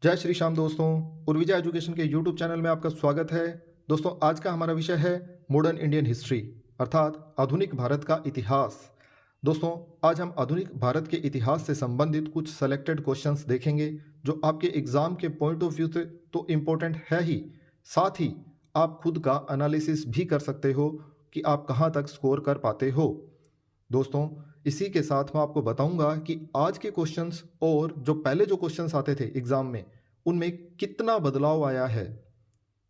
जय श्री श्याम दोस्तों। उर्विजा एजुकेशन के यूट्यूब चैनल में आपका स्वागत है। दोस्तों, आज का हमारा विषय है मॉडर्न इंडियन हिस्ट्री अर्थात आधुनिक भारत का इतिहास। दोस्तों, आज हम आधुनिक भारत के इतिहास से संबंधित कुछ सेलेक्टेड क्वेश्चंस देखेंगे जो आपके एग्जाम के पॉइंट ऑफ व्यू से तो इम्पोर्टेंट है ही, साथ ही आप खुद का एनालिसिस भी कर सकते हो कि आप कहाँ तक स्कोर कर पाते हो। दोस्तों, इसी के साथ मैं आपको बताऊंगा कि आज के क्वेश्चंस और जो पहले जो क्वेश्चंस आते थे एग्जाम में उनमें कितना बदलाव आया है।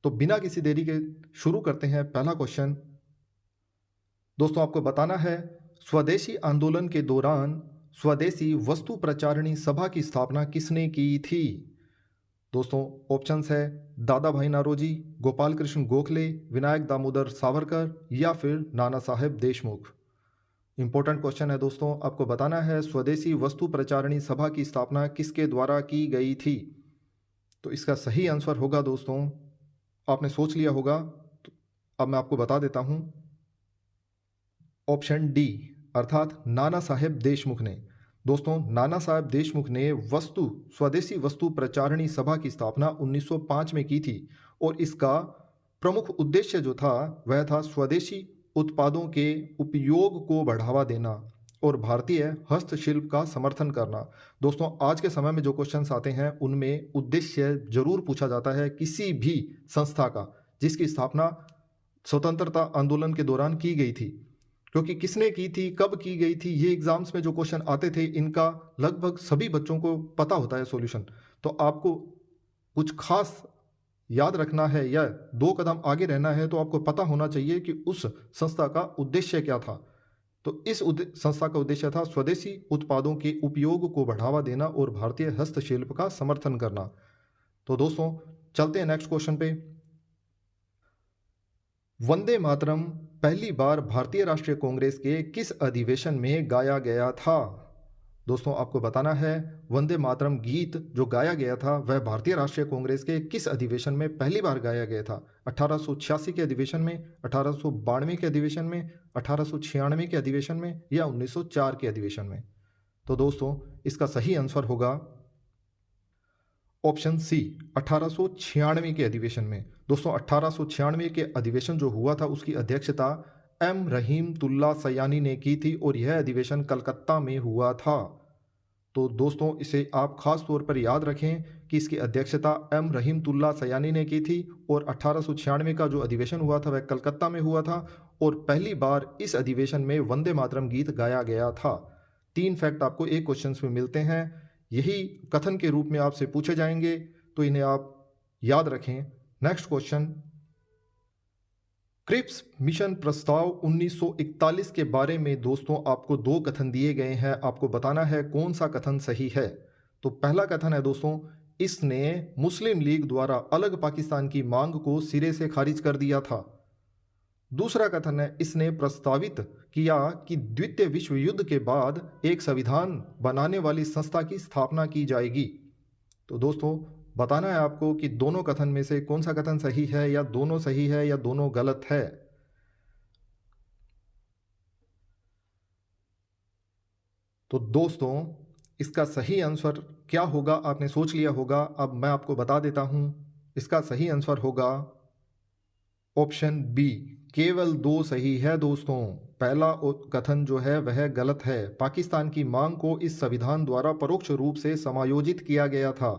तो बिना किसी देरी के शुरू करते हैं। पहला क्वेश्चन दोस्तों आपको बताना है, स्वदेशी आंदोलन के दौरान स्वदेशी वस्तु प्रचारिणी सभा की स्थापना किसने की थी। दोस्तों, ऑप्शंस है दादा भाई नारोजी, गोपाल कृष्ण गोखले, विनायक दामोदर सावरकर या फिर नाना साहेब देशमुख। इंपॉर्टेंट क्वेश्चन है दोस्तों, आपको बताना है स्वदेशी वस्तु प्रचारिणी सभा की स्थापना किसके द्वारा की गई थी। तो इसका सही आंसर होगा दोस्तों, आपने सोच लिया होगा तो अब मैं आपको बता देता हूं, ऑप्शन डी अर्थात नाना साहेब देशमुख ने। दोस्तों, नाना साहेब देशमुख ने स्वदेशी वस्तु प्रचारिणी सभा की स्थापना 1905 में की थी और इसका प्रमुख उद्देश्य जो था वह था स्वदेशी उत्पादों के उपयोग को बढ़ावा देना और भारतीय हस्तशिल्प का समर्थन करना। दोस्तों, आज के समय में जो क्वेश्चंस आते हैं उनमें उद्देश्य जरूर पूछा जाता है किसी भी संस्था का जिसकी स्थापना स्वतंत्रता आंदोलन के दौरान की गई थी, क्योंकि किसने की थी, कब की गई थी, ये एग्जाम्स में जो क्वेश्चन आते थे इनका लगभग सभी बच्चों को पता होता है सॉल्यूशन। तो आपको कुछ खास याद रखना है या दो कदम आगे रहना है तो आपको पता होना चाहिए कि उस संस्था का उद्देश्य क्या था। तो इस संस्था का उद्देश्य था स्वदेशी उत्पादों के उपयोग को बढ़ावा देना और भारतीय हस्तशिल्प का समर्थन करना। तो दोस्तों, चलते हैं नेक्स्ट क्वेश्चन पे। वंदे मातरम पहली बार भारतीय राष्ट्रीय कांग्रेस के किस अधिवेशन में गाया गया था। दोस्तों, आपको बताना है वंदे मातरम गीत जो गाया गया था वह भारतीय राष्ट्रीय कांग्रेस के किस अधिवेशन में पहली बार गाया गया था। 1886 के अधिवेशन में, 1892 के अधिवेशन में, 1896 के अधिवेशन में या 1904 के अधिवेशन में। तो दोस्तों, इसका सही आंसर होगा ऑप्शन सी 1896 के अधिवेशन में। दोस्तों, 1896 के अधिवेशन जो हुआ था उसकी अध्यक्षता एम रहीमतुल्ला सयानी ने की थी और यह अधिवेशन कलकत्ता में हुआ था। तो दोस्तों, इसे आप खास तौर पर याद रखें कि इसकी अध्यक्षता एम रहीमतुल्ला सयानी ने की थी और 1896 का जो अधिवेशन हुआ था वह कलकत्ता में हुआ था और पहली बार इस अधिवेशन में वंदे मातरम गीत गाया गया था। 3 फैक्ट आपको एक क्वेश्चन में मिलते हैं, यही कथन के रूप में आपसे पूछे जाएंगे, तो इन्हें आप याद रखें। नेक्स्ट क्वेश्चन, क्रिप्स मिशन प्रस्ताव 1941 के बारे में दोस्तों आपको 2 कथन दिए गए हैं, आपको बताना है कौन सा कथन सही है। तो पहला कथन है दोस्तों, इसने मुस्लिम लीग द्वारा अलग पाकिस्तान की मांग को सिरे से खारिज कर दिया था। दूसरा कथन है, इसने प्रस्तावित किया कि द्वितीय विश्व युद्ध के बाद एक संविधान बनाने वाली संस्था की स्थापना की जाएगी। तो दोस्तों, बताना है आपको कि दोनों कथन में से कौन सा कथन सही है, या दोनों सही है या दोनों गलत है। तो दोस्तों, इसका सही आंसर क्या होगा आपने सोच लिया होगा, अब मैं आपको बता देता हूं। इसका सही आंसर होगा ऑप्शन बी, केवल 2 सही है दोस्तों। पहला कथन जो है वह गलत है। पाकिस्तान की मांग को इस संविधान द्वारा परोक्ष रूप से समायोजित किया गया था।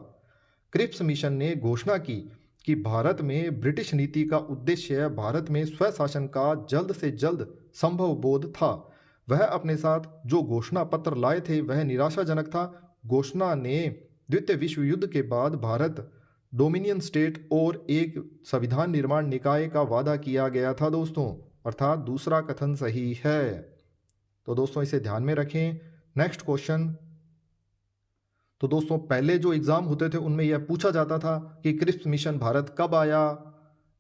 क्रिप्स मिशन ने घोषणा की कि भारत में ब्रिटिश नीति का उद्देश्य भारत में स्वशासन का जल्द से जल्द संभव बोध था। वह अपने साथ जो घोषणा पत्र लाए थे वह निराशाजनक था। घोषणा ने द्वितीय विश्व युद्ध के बाद भारत डोमिनियन स्टेट और एक संविधान निर्माण निकाय का वादा किया गया था दोस्तों, अर्थात दूसरा कथन सही है। तो दोस्तों, इसे ध्यान में रखें। नेक्स्ट क्वेश्चन, तो दोस्तों पहले जो एग्जाम होते थे उनमें यह पूछा जाता था कि क्रिप्स मिशन भारत कब आया,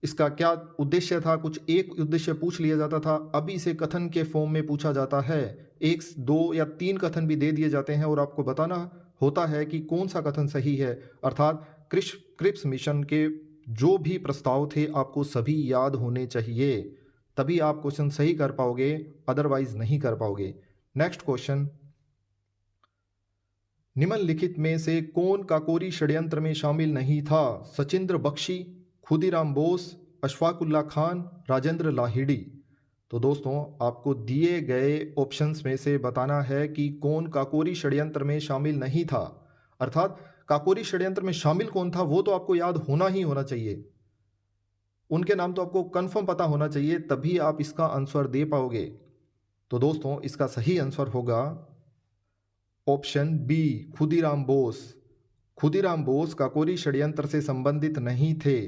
इसका क्या उद्देश्य था, कुछ एक उद्देश्य पूछ लिया जाता था। अभी इसे कथन के फॉर्म में पूछा जाता है, 1, 2 या 3 कथन भी दे दिए जाते हैं और आपको बताना होता है कि कौन सा कथन सही है। अर्थात क्रिप्स मिशन के जो भी प्रस्ताव थे आपको सभी याद होने चाहिए, तभी आप क्वेश्चन सही कर पाओगे, अदरवाइज नहीं कर पाओगे। नेक्स्ट क्वेश्चन, निम्नलिखित में से कौन काकोरी षड्यंत्र में शामिल नहीं था? सचिंद्र बख्शी, खुदीराम बोस, अशफाकुल्ला खान, राजेंद्र लाहिड़ी। तो दोस्तों आपको दिए गए ऑप्शंस में से बताना है कि कौन काकोरी षड्यंत्र में शामिल नहीं था। अर्थात काकोरी षड्यंत्र में शामिल कौन था वो तो आपको याद होना ही होना चाहिए, उनके नाम तो आपको कंफर्म पता होना चाहिए, तभी आप इसका आंसर दे पाओगे। तो दोस्तों इसका सही आंसर होगा ऑप्शन बी, खुदीराम बोस। खुदीराम बोस काकोरी षड्यंत्र से संबंधित नहीं थे।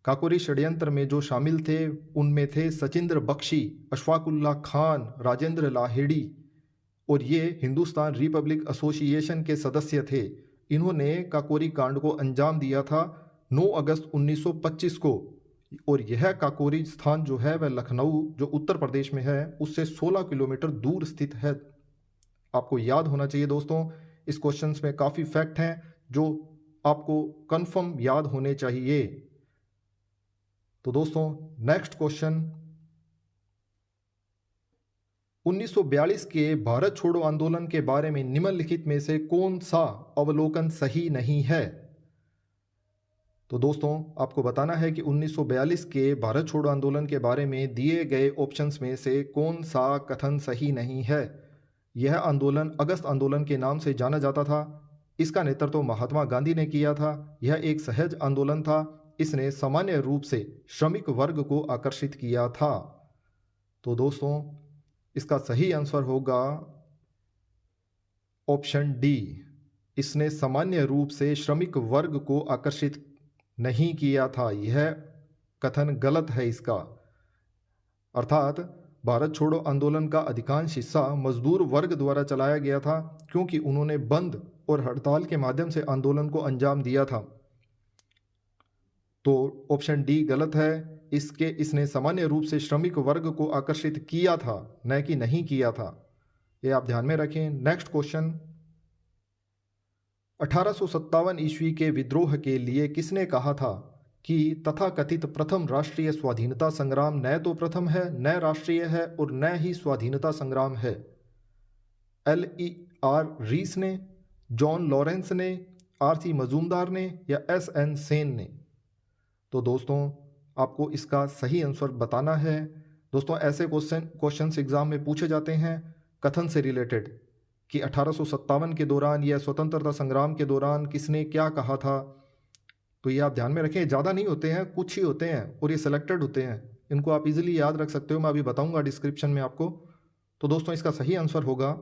काकोरी षड्यंत्र में जो शामिल थे उनमें थे सचिंद्र बख्शी, अशफाकुल्ला खान, राजेंद्र लाहिड़ी, और ये हिंदुस्तान रिपब्लिक एसोसिएशन के सदस्य थे। इन्होंने काकोरी कांड को अंजाम दिया था 9 अगस्त 1925 को, और यह काकोरी स्थान जो है वह लखनऊ जो उत्तर प्रदेश में है उससे 16 किलोमीटर दूर स्थित है। आपको याद होना चाहिए दोस्तों, इस क्वेश्चन में काफ़ी फैक्ट हैं जो आपको कंफर्म याद होने चाहिए। तो दोस्तों नेक्स्ट क्वेश्चन, 1942 के भारत छोड़ो आंदोलन के बारे में निम्नलिखित में से कौन सा अवलोकन सही नहीं है? तो दोस्तों आपको बताना है कि 1942 के भारत छोड़ो आंदोलन के बारे में दिए गए ऑप्शंस में से कौन सा कथन सही नहीं है। यह आंदोलन अगस्त आंदोलन के नाम से जाना जाता था। इसका नेतृत्व महात्मा गांधी ने किया था। यह एक सहज आंदोलन था। इसने सामान्य रूप से श्रमिक वर्ग को आकर्षित किया था। तो दोस्तों इसका सही आंसर होगा ऑप्शन डी, इसने सामान्य रूप से श्रमिक वर्ग को आकर्षित नहीं किया था। यह कथन गलत है इसका। अर्थात भारत छोड़ो आंदोलन का अधिकांश हिस्सा मजदूर वर्ग द्वारा चलाया गया था, क्योंकि उन्होंने बंद और हड़ताल के माध्यम से आंदोलन को अंजाम दिया था। तो ऑप्शन डी गलत है। इसने सामान्य रूप से श्रमिक वर्ग को आकर्षित किया था, न कि नहीं किया था। ये आप ध्यान में रखें। नेक्स्ट क्वेश्चन, 1857 ईस्वी के विद्रोह के लिए किसने कहा था कि तथाकथित प्रथम राष्ट्रीय स्वाधीनता संग्राम न तो प्रथम है, न राष्ट्रीय है और न ही स्वाधीनता संग्राम है? LER रीस ने, जॉन लॉरेंस ने, RC मजूमदार ने या SN सेन ने? तो दोस्तों आपको इसका सही आंसर बताना है। दोस्तों ऐसे क्वेश्चन एग्जाम में पूछे जाते हैं कथन से रिलेटेड कि 1857 के दौरान या स्वतंत्रता संग्राम के दौरान किसने क्या कहा था। तो ये आप ध्यान में रखें, ज़्यादा नहीं होते हैं, कुछ ही होते हैं और ये सिलेक्टेड होते हैं। इनको आप इजीली याद रख सकते हो, मैं अभी बताऊंगा डिस्क्रिप्शन में आपको। तो दोस्तों इसका सही आंसर होगा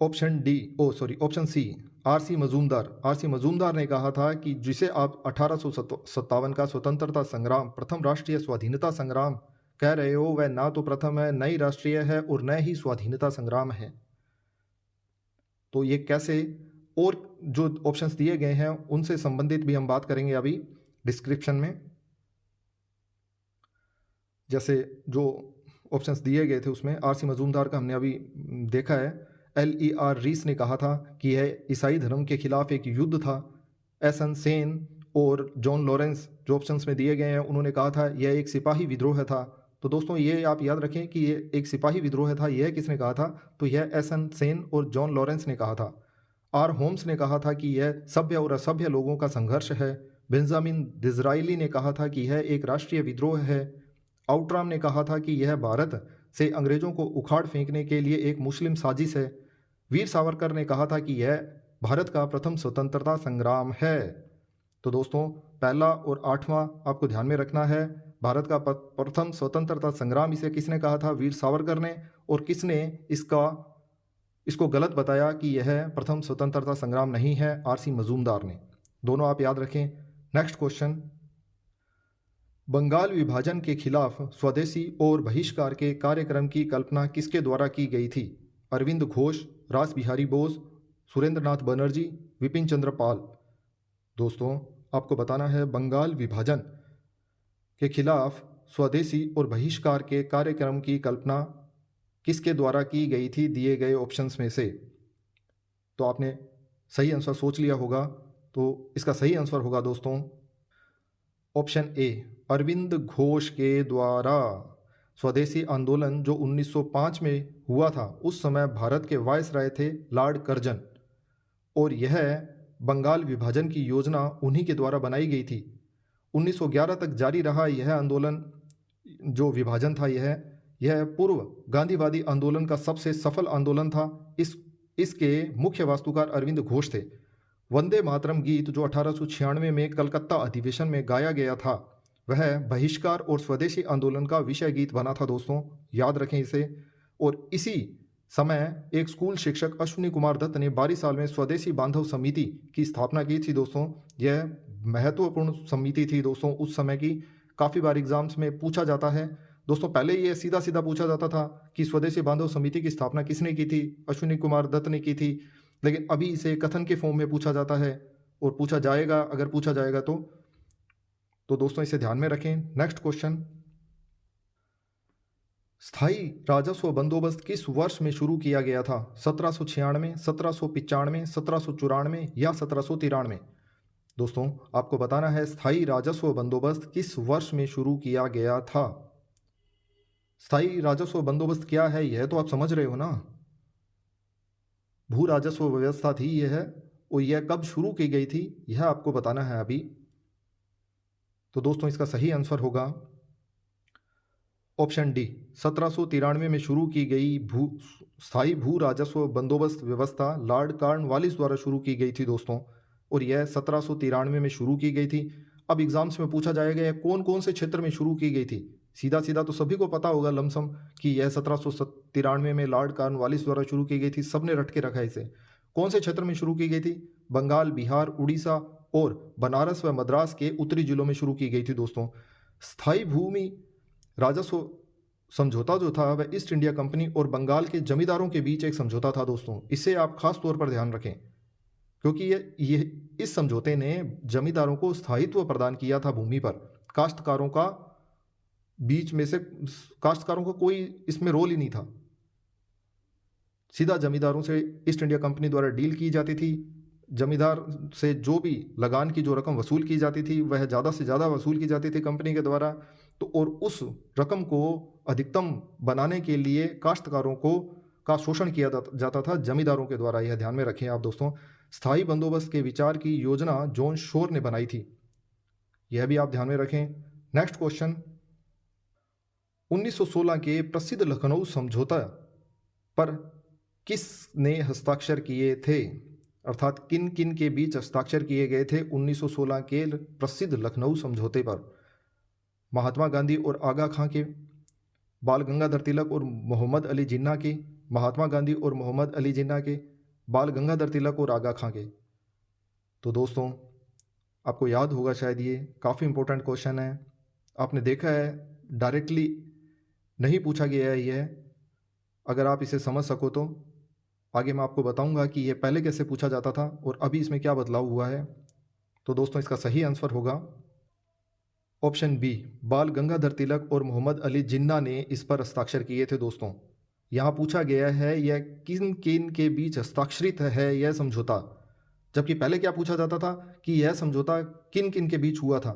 option C, RC Majumdar. RC Majumdar ने कहा था कि जिसे आप 1857 का स्वतंत्रता संग्राम, प्रथम राष्ट्रीय स्वाधीनता संग्राम कह रहे हो, वह ना तो प्रथम है, न ही राष्ट्रीय है और न ही स्वाधीनता संग्राम है। तो ये कैसे, और जो ऑप्शंस दिए गए हैं उनसे संबंधित भी हम बात करेंगे अभी डिस्क्रिप्शन में। जैसे जो ऑप्शंस दिए गए थे उसमें RC मजूमदार का हमने अभी देखा है। LER रीस ने कहा था कि यह ईसाई धर्म के खिलाफ एक युद्ध था। SN सेन और जॉन लॉरेंस जो ऑप्शंस में दिए गए हैं उन्होंने कहा था यह एक सिपाही विद्रोह था। तो दोस्तों ये आप याद रखें कि ये एक सिपाही विद्रोह था। यह किसने कहा था? तो यह SN सेन और जॉन लॉरेंस ने कहा था। R होम्स ने कहा था कि यह सभ्य और असभ्य लोगों का संघर्ष है। बेंजामिन डिज़राइली ने कहा था कि यह एक राष्ट्रीय विद्रोह है। आउटराम ने कहा था कि यह भारत से अंग्रेजों को उखाड़ फेंकने के लिए एक मुस्लिम साजिश है। वीर सावरकर ने कहा था कि यह भारत का प्रथम स्वतंत्रता संग्राम है। तो दोस्तों पहला और आठवां आपको ध्यान में रखना है। भारत का प्रथम स्वतंत्रता संग्राम इसे किसने कहा था? वीर सावरकर ने। और किसने इसको गलत बताया कि यह प्रथम स्वतंत्रता संग्राम नहीं है? RC मजूमदार ने। दोनों आप याद रखें। नेक्स्ट क्वेश्चन, बंगाल विभाजन के खिलाफ स्वदेशी और बहिष्कार के कार्यक्रम की कल्पना किसके द्वारा की गई थी? अरविंद घोष, रास बिहारी बोस, सुरेंद्रनाथ बनर्जी, विपिन चंद्र पाल? दोस्तों आपको बताना है बंगाल विभाजन के खिलाफ स्वदेशी और बहिष्कार के कार्यक्रम की कल्पना किसके द्वारा की गई थी दिए गए ऑप्शंस में से? तो आपने सही आंसर सोच लिया होगा। तो इसका सही आंसर होगा दोस्तों ऑप्शन ए, अरविंद घोष के द्वारा। स्वदेशी आंदोलन जो 1905 में हुआ था, उस समय भारत के वायसराय थे लॉर्ड कर्जन, और यह बंगाल विभाजन की योजना उन्हीं के द्वारा बनाई गई थी। 1911 तक जारी रहा यह आंदोलन, जो विभाजन था यह पूर्व गांधीवादी आंदोलन का सबसे सफल आंदोलन था। इसके मुख्य वास्तुकार अरविंद घोष थे। वंदे मातरम गीत जो 1896 में कलकत्ता अधिवेशन में गाया गया था, वह बहिष्कार और स्वदेशी आंदोलन का विषय गीत बना था दोस्तों, याद रखें इसे। और इसी समय एक स्कूल शिक्षक अश्विनी कुमार दत्त ने 12 साल में स्वदेशी बांधव समिति की स्थापना की थी दोस्तों। यह महत्वपूर्ण समिति थी दोस्तों उस समय की, काफ़ी बार एग्जाम्स में पूछा जाता है दोस्तों। पहले ये सीधा सीधा पूछा जाता था कि स्वदेशी बांधव समिति की स्थापना किसने की थी, अश्विनी कुमार दत्त ने की थी, लेकिन अभी इसे कथन के फॉर्म में पूछा जाता है और पूछा जाएगा, अगर पूछा जाएगा तो दोस्तों इसे ध्यान में रखें। नेक्स्ट क्वेश्चन, स्थायी राजस्व बंदोबस्त किस वर्ष में शुरू किया गया था? 1796, 1795, 1794 या 1793? दोस्तों आपको बताना है स्थायी राजस्व बंदोबस्त किस वर्ष में शुरू किया गया था। स्थायी राजस्व बंदोबस्त क्या है यह तो आप समझ रहे हो ना, भू राजस्व व्यवस्था थी यह, और यह कब शुरू की गई थी यह आपको बताना है अभी। तो दोस्तों इसका सही आंसर होगा ऑप्शन डी, 1793 में शुरू की गई स्थायी भू राजस्व बंदोबस्त व्यवस्था लॉर्ड कॉर्नवालिस द्वारा शुरू की गई थी दोस्तों, और यह 1793 में शुरू की गई थी। अब एग्जाम्स में पूछा जाएगा यह कौन कौन से क्षेत्र में शुरू की गई थी। सीधा सीधा तो सभी को पता होगा लमसम कि यह 1793 में लॉर्ड कॉर्नवालिस द्वारा शुरू की गई थी, सबने रट के रखा है इसे। कौन से क्षेत्र में शुरू की गई थी? बंगाल, बिहार, उड़ीसा और बनारस व मद्रास के उत्तरी जिलों में शुरू की गई थी दोस्तों। स्थायी भूमि राजस्व समझौता जो था वह ईस्ट इंडिया कंपनी और बंगाल के जमींदारों के बीच एक समझौता था दोस्तों। इसे आप खास तौर पर ध्यान रखें, क्योंकि ये इस समझौते ने जमींदारों को स्थायित्व प्रदान किया था भूमि पर। काश्तकारों का बीच में से काश्तकारों का कोई इसमें रोल ही नहीं था, सीधा जमींदारों से ईस्ट इंडिया कंपनी द्वारा डील की जाती थी। जमींदार से जो भी लगान की जो रकम वसूल की जाती थी वह ज़्यादा से ज़्यादा वसूल की जाती थी कंपनी के द्वारा। तो और उस रकम को अधिकतम बनाने के लिए काश्तकारों का शोषण किया जाता था जमींदारों के द्वारा। यह ध्यान में रखें आप दोस्तों। स्थायी बंदोबस्त के विचार की योजना जॉन शोर ने बनाई थी, यह भी आप ध्यान में रखें। नेक्स्ट क्वेश्चन, 1916 के प्रसिद्ध लखनऊ समझौता पर किसने हस्ताक्षर किए थे? अर्थात किन किन के बीच हस्ताक्षर किए गए थे 1916 के प्रसिद्ध लखनऊ समझौते पर? महात्मा गांधी और आगा खां के, बाल गंगाधर तिलक और मोहम्मद अली जिन्ना के, महात्मा गांधी और मोहम्मद अली जिन्ना के, बाल गंगाधर तिलक और आगा खां के। तो दोस्तों आपको याद होगा शायद, ये काफ़ी इंपॉर्टेंट क्वेश्चन है। आपने देखा है डायरेक्टली नहीं पूछा गया है यह। अगर आप इसे समझ सको तो आगे मैं आपको बताऊंगा कि यह पहले कैसे पूछा जाता था और अभी इसमें क्या बदलाव हुआ है। तो दोस्तों इसका सही आंसर होगा ऑप्शन बी, बाल गंगाधर तिलक और मोहम्मद अली जिन्ना ने इस पर हस्ताक्षर किए थे दोस्तों। यहाँ पूछा गया है यह किन किन के बीच हस्ताक्षरित है यह समझौता, जबकि पहले क्या पूछा जाता था कि यह समझौता किन किन के बीच हुआ था।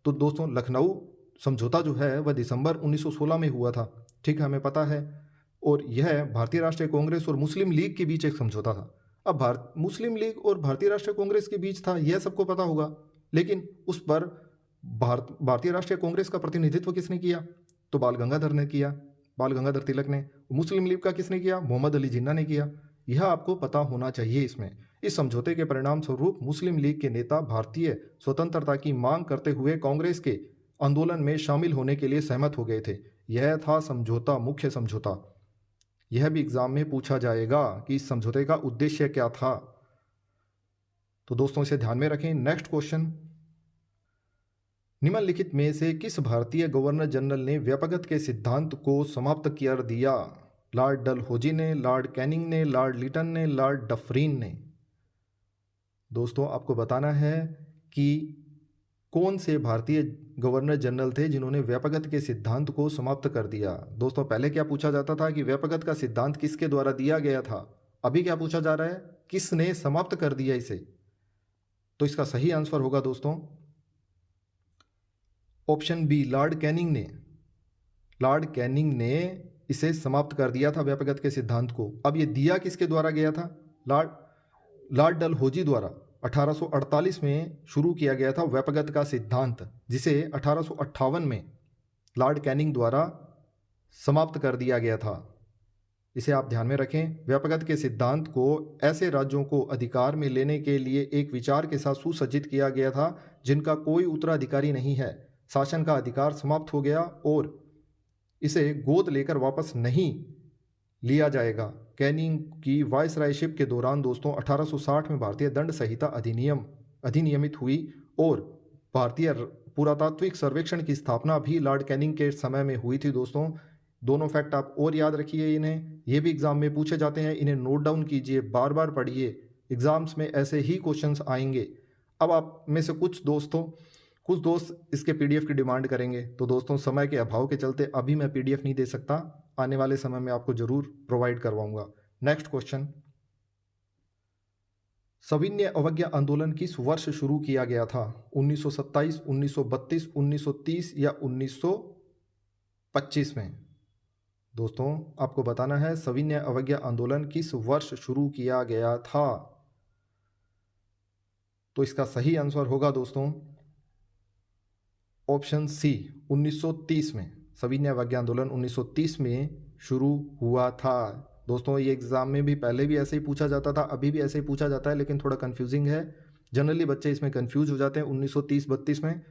तो दोस्तों लखनऊ समझौता जो है वह दिसंबर 1916 में हुआ था, ठीक है, हमें पता है। और यह भारतीय राष्ट्रीय कांग्रेस और मुस्लिम लीग के बीच एक समझौता था। अब मुस्लिम लीग और भारतीय राष्ट्रीय कांग्रेस के बीच था यह सबको पता होगा, लेकिन उस पर भारतीय राष्ट्रीय कांग्रेस का प्रतिनिधित्व किसने किया? तो बाल गंगाधर ने किया, बाल गंगाधर तिलक ने। मुस्लिम लीग का किसने किया? मोहम्मद अली जिन्ना ने किया। यह आपको पता होना चाहिए इसमें। इस समझौते के परिणाम स्वरूप मुस्लिम लीग के नेता भारतीय स्वतंत्रता की मांग करते हुए कांग्रेस के आंदोलन में शामिल होने के लिए सहमत हो गए थे। यह था समझौता, मुख्य समझौता। यह भी एग्जाम में पूछा जाएगा कि इस समझौते का उद्देश्य क्या था। तो दोस्तों इसे ध्यान में रखें। नेक्स्ट क्वेश्चन, निम्नलिखित में से किस भारतीय गवर्नर जनरल ने व्यापकता के सिद्धांत को समाप्त कर दिया? लॉर्ड डलहौजी ने, लॉर्ड कैनिंग ने, लॉर्ड लिटन ने, लॉर्ड डफरीन ने? दोस्तों आपको बताना है कि कौन से भारतीय गवर्नर जनरल थे जिन्होंने व्यापकता के सिद्धांत को समाप्त कर दिया। दोस्तों पहले क्या पूछा जाता था कि व्यापकता का सिद्धांत किसके द्वारा दिया गया था, अभी क्या पूछा जा रहा है किसने समाप्त कर दिया इसे। तो इसका सही आंसर होगा दोस्तों ऑप्शन बी, लॉर्ड कैनिंग ने। लॉर्ड कैनिंग ने इसे समाप्त कर दिया था व्यपगत के सिद्धांत को। अब ये दिया किसके द्वारा गया था? लॉर्ड डलहौजी द्वारा 1848 में शुरू किया गया था व्यपगत का सिद्धांत, जिसे 1858 में लॉर्ड कैनिंग द्वारा समाप्त कर दिया गया था। इसे आप ध्यान में रखें। व्यपगत के सिद्धांत को ऐसे राज्यों को अधिकार में लेने के लिए एक विचार के साथ सुसज्जित किया गया था जिनका कोई उत्तराधिकारी नहीं है। शासन का अधिकार समाप्त हो गया और इसे गोद लेकर वापस नहीं लिया जाएगा। कैनिंग की वायसरायशिप के दौरान दोस्तों 1860 में भारतीय दंड संहिता अधिनियमित हुई और भारतीय पुरातात्विक सर्वेक्षण की स्थापना भी लॉर्ड कैनिंग के समय में हुई थी दोस्तों। दोनों फैक्ट आप और याद रखिए, इन्हें ये भी एग्जाम में पूछे जाते हैं, इन्हें नोट डाउन कीजिए, बार बार पढ़िए, एग्जाम्स में ऐसे ही क्वेश्चंस आएंगे। अब आप में से कुछ दोस्त इसके पीडीएफ की डिमांड करेंगे, तो दोस्तों समय के अभाव के चलते अभी मैं पीडीएफ नहीं दे सकता, आने वाले समय में आपको जरूर प्रोवाइड करवाऊंगा। नेक्स्ट क्वेश्चन, सविनय अवज्ञा आंदोलन किस वर्ष शुरू किया गया था? 1927, 1932, 1930 या 1925 में? दोस्तों आपको बताना है सविनय अवज्ञा आंदोलन किस वर्ष शुरू किया गया था। तो इसका सही आंसर होगा दोस्तों ऑप्शन सी, 1930 में। सविनय अवज्ञा आंदोलन 1930 में शुरू हुआ था। दोस्तों ये एग्जाम में भी पहले भी ऐसे ही पूछा जाता था, अभी भी ऐसे ही पूछा जाता है, लेकिन थोड़ा कंफ्यूजिंग है। जनरली बच्चे इसमें कंफ्यूज हो जाते हैं 1930-32 में,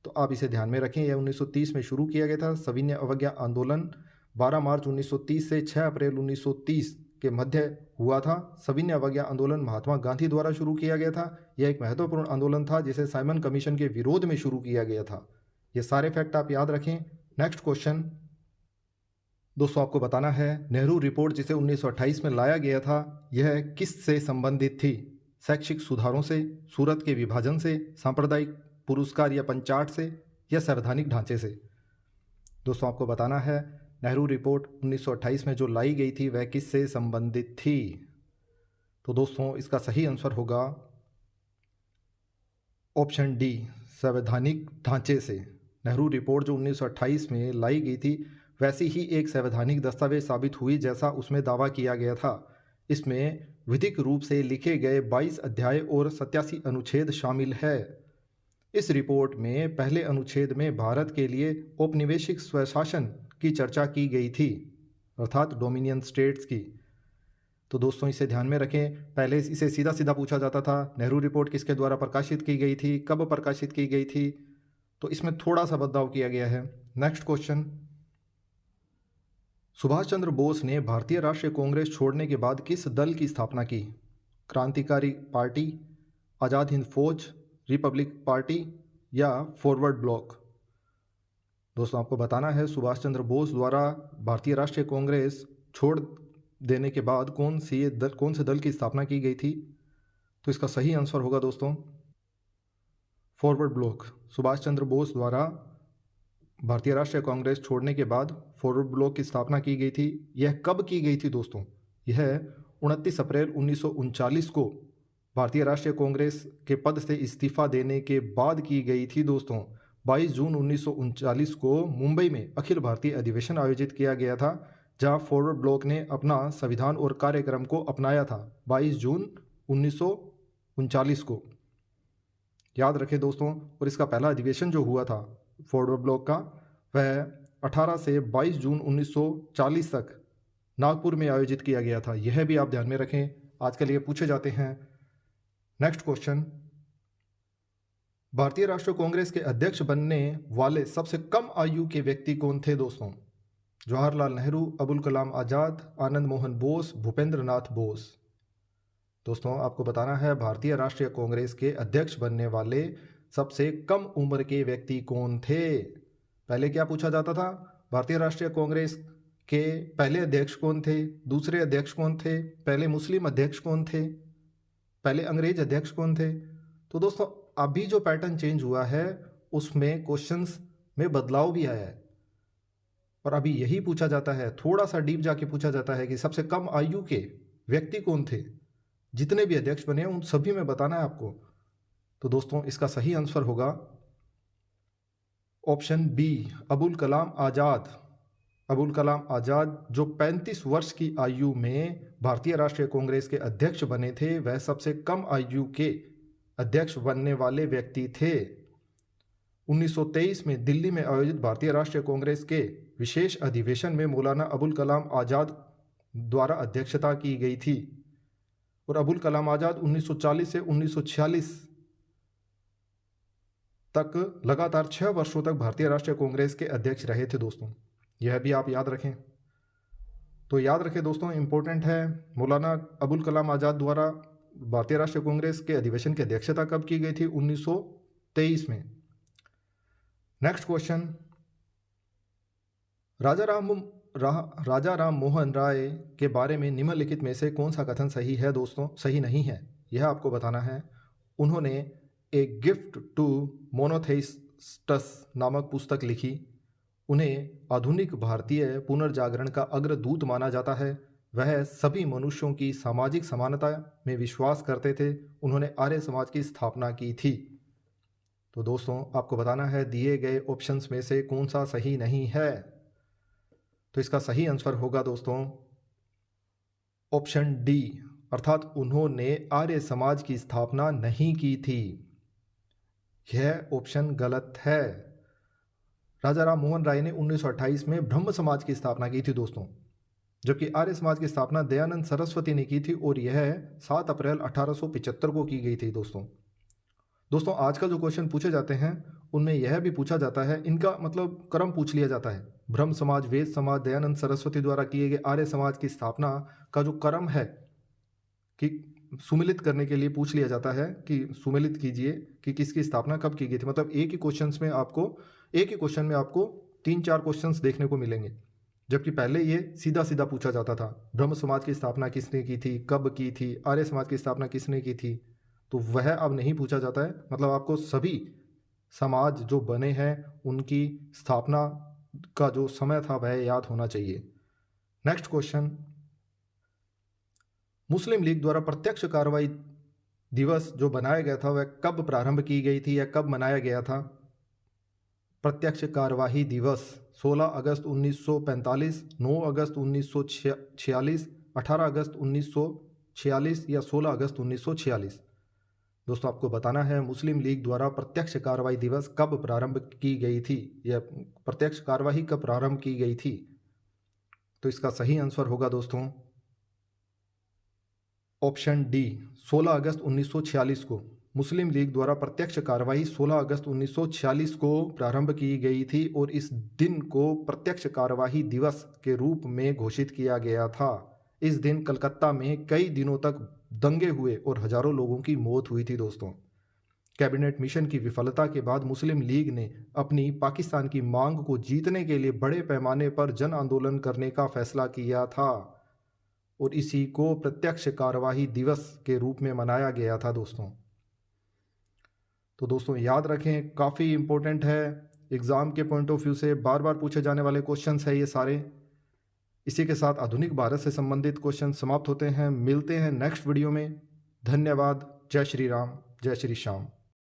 तो आप इसे ध्यान में रखें। यह 1930 में शुरू किया गया था। सविनय अवज्ञा आंदोलन 12 मार्च 1930 से 6 अप्रैल 1930 के मध्य हुआ था। सविनय अवज्ञा आंदोलन महात्मा गांधी द्वारा शुरू किया गया था। यह एक महत्वपूर्ण आंदोलन था जिसे साइमन कमीशन के विरोध में शुरू किया गया था। ये सारे फैक्ट आप याद रखें। नेक्स्ट क्वेश्चन दोस्तों आपको बताना है नेहरू रिपोर्ट जिसे 1928 में लाया गया था, यह किस से संबंधित थी? शैक्षिक सुधारों से, सूरत के विभाजन से, सांप्रदायिक पुरस्कार या पंचाट से, या संवैधानिक ढांचे से? दोस्तों आपको बताना है नेहरू रिपोर्ट 1928 में जो लाई गई थी वह किस से संबंधित थी? तो दोस्तों इसका सही आंसर होगा ऑप्शन डी, संवैधानिक ढांचे से। नेहरू रिपोर्ट जो 1928 में लाई गई थी वैसी ही एक संवैधानिक दस्तावेज साबित हुई जैसा उसमें दावा किया गया था। इसमें विधिक रूप से लिखे गए 22 अध्याय और 87 अनुच्छेद शामिल है। इस रिपोर्ट में पहले अनुच्छेद में भारत के लिए औपनिवेशिक स्वशासन की चर्चा की गई थी, अर्थात डोमिनियन स्टेट्स की। तो दोस्तों इसे ध्यान में रखें। पहले इसे सीधा सीधा पूछा जाता था नेहरू रिपोर्ट किसके द्वारा प्रकाशित की गई थी, कब प्रकाशित की गई थी, तो इसमें थोड़ा सा बदलाव किया गया है। नेक्स्ट क्वेश्चन, सुभाष चंद्र बोस ने भारतीय राष्ट्रीय कांग्रेस छोड़ने के बाद किस दल की स्थापना की? क्रांतिकारी पार्टी, आज़ाद हिंद फौज, रिपब्लिक पार्टी या फॉरवर्ड ब्लॉक? दोस्तों आपको बताना है सुभाष चंद्र बोस द्वारा भारतीय राष्ट्रीय कांग्रेस छोड़ देने के बाद कौन से दल की स्थापना की गई थी? तो इसका सही आंसर होगा दोस्तों फॉरवर्ड ब्लॉक। सुभाष चंद्र बोस द्वारा भारतीय राष्ट्रीय कांग्रेस छोड़ने के बाद फॉरवर्ड ब्लॉक की स्थापना की गई थी। यह कब की गई थी दोस्तों? यह 29 अप्रैल 1939 को भारतीय राष्ट्रीय कांग्रेस के पद से इस्तीफा देने के बाद की गई थी दोस्तों। 22 जून 1939 को मुंबई में अखिल भारतीय अधिवेशन आयोजित किया गया था जहां फॉरवर्ड ब्लॉक ने अपना संविधान और कार्यक्रम को अपनाया था। 22 जून 1939 को याद रखें दोस्तों। और इसका पहला अधिवेशन जो हुआ था फॉरवर्ड ब्लॉक का वह 18 से 22 जून 1940 तक नागपुर में आयोजित किया गया था। यह भी आप ध्यान में रखें, आजकल ये पूछे जाते हैं। नेक्स्ट क्वेश्चन, भारतीय राष्ट्रीय कांग्रेस के अध्यक्ष बनने वाले सबसे कम आयु के व्यक्ति कौन थे दोस्तों? जवाहरलाल नेहरू, अबुल कलाम आजाद, आनंद मोहन बोस, भूपेंद्र नाथ बोस? दोस्तों आपको बताना है भारतीय राष्ट्रीय कांग्रेस के अध्यक्ष बनने वाले सबसे कम उम्र के व्यक्ति कौन थे? पहले क्या पूछा जाता था? भारतीय राष्ट्रीय कांग्रेस के पहले अध्यक्ष कौन थे, दूसरे अध्यक्ष कौन थे, पहले मुस्लिम अध्यक्ष कौन थे, पहले अंग्रेज अध्यक्ष कौन थे? तो दोस्तों अभी जो पैटर्न चेंज हुआ है उसमें क्वेश्चंस में बदलाव भी आया है और अभी यही पूछा जाता है, थोड़ा सा डीप जाके पूछा जाता है कि सबसे कम आयु के व्यक्ति कौन थे। जितने भी अध्यक्ष बने उन सभी में बताना है आपको। तो दोस्तों इसका सही आंसर होगा ऑप्शन बी, अबुल कलाम आजाद। अबुल कलाम आज़ाद जो 35 वर्ष की आयु में भारतीय राष्ट्रीय कांग्रेस के अध्यक्ष बने थे, वह सबसे कम आयु के अध्यक्ष बनने वाले व्यक्ति थे। 1923 में दिल्ली में आयोजित भारतीय राष्ट्रीय कांग्रेस के विशेष अधिवेशन में मौलाना अबुल कलाम आज़ाद द्वारा अध्यक्षता की गई थी और अबुल कलाम आज़ाद 1940 से 1946 तक लगातार 6 वर्षों तक भारतीय राष्ट्रीय कांग्रेस के अध्यक्ष रहे थे दोस्तों। यह भी आप याद रखें। तो याद रखें दोस्तों, इंपॉर्टेंट है, मौलाना अबुल कलाम आज़ाद द्वारा भारतीय राष्ट्रीय कांग्रेस के अधिवेशन की अध्यक्षता कब की गई थी? 1923 में। नेक्स्ट क्वेश्चन, राजा राम मोहन राय के बारे में निम्नलिखित में से कौन सा कथन सही है दोस्तों, सही नहीं है, यह आपको बताना है। उन्होंने ए गिफ्ट टू मोनोथेइस्ट्स नामक पुस्तक लिखी। उन्हें आधुनिक भारतीय पुनर्जागरण का अग्रदूत माना जाता है। वह सभी मनुष्यों की सामाजिक समानता में विश्वास करते थे। उन्होंने आर्य समाज की स्थापना की थी। तो दोस्तों आपको बताना है दिए गए ऑप्शंस में से कौन सा सही नहीं है। तो इसका सही आंसर होगा दोस्तों ऑप्शन डी, अर्थात उन्होंने आर्य समाज की स्थापना नहीं की थी। यह ऑप्शन गलत है। राजा राम मोहन राय ने 1928 में ब्रह्म समाज की स्थापना की थी दोस्तों, जबकि आर्य समाज की स्थापना दयानंद सरस्वती ने की थी और यह 7 अप्रैल 1875 को की गई थी दोस्तों आजकल जो क्वेश्चन पूछे जाते हैं उनमें यह भी पूछा जाता है, इनका मतलब क्रम पूछ लिया जाता है। ब्रह्म समाज, वेद समाज, दयानंद सरस्वती द्वारा किए गए आर्य समाज की स्थापना का जो क्रम है कि सुमिलित करने के लिए पूछ लिया जाता है कि सुमिलित कीजिए कि किसकी स्थापना कब की गई थी। मतलब एक ही क्वेश्चन में आपको 3-4 क्वेश्चंस देखने को मिलेंगे, जबकि पहले ये सीधा सीधा पूछा जाता था। ब्रह्म समाज की स्थापना किसने की थी, कब की थी, आर्य समाज की स्थापना किसने की थी, तो वह अब नहीं पूछा जाता है। मतलब आपको सभी समाज जो बने हैं उनकी स्थापना का जो समय था वह याद होना चाहिए। नेक्स्ट क्वेश्चन, मुस्लिम लीग द्वारा प्रत्यक्ष कार्रवाई दिवस जो बनाया गया था वह कब प्रारंभ की गई थी या कब मनाया गया था? प्रत्यक्ष कार्यवाही दिवस 16 अगस्त 1945, 9 अगस्त 1946, 18 अगस्त 1946 या 16 अगस्त 1946। दोस्तों आपको बताना है मुस्लिम लीग द्वारा प्रत्यक्ष कार्रवाई दिवस कब प्रारंभ की गई थी या प्रत्यक्ष कार्यवाही कब प्रारंभ की गई थी। तो इसका सही आंसर होगा दोस्तों ऑप्शन डी, 16 अगस्त 1946 को। मुस्लिम लीग द्वारा प्रत्यक्ष कार्रवाई 16 अगस्त 1946 को प्रारंभ की गई थी और इस दिन को प्रत्यक्ष कार्यवाही दिवस के रूप में घोषित किया गया था। इस दिन कलकत्ता में कई दिनों तक दंगे हुए और हजारों लोगों की मौत हुई थी दोस्तों। कैबिनेट मिशन की विफलता के बाद मुस्लिम लीग ने अपनी पाकिस्तान की मांग को जीतने के लिए बड़े पैमाने पर जन आंदोलन करने का फैसला किया था और इसी को प्रत्यक्ष कार्यवाही दिवस के रूप में मनाया गया था दोस्तों। तो दोस्तों याद रखें, काफ़ी इंपॉर्टेंट है, एग्ज़ाम के पॉइंट ऑफ व्यू से बार बार पूछे जाने वाले क्वेश्चंस है ये सारे। इसी के साथ आधुनिक भारत से संबंधित क्वेश्चन समाप्त होते हैं। मिलते हैं नेक्स्ट वीडियो में। धन्यवाद। जय श्री राम, जय श्री श्याम।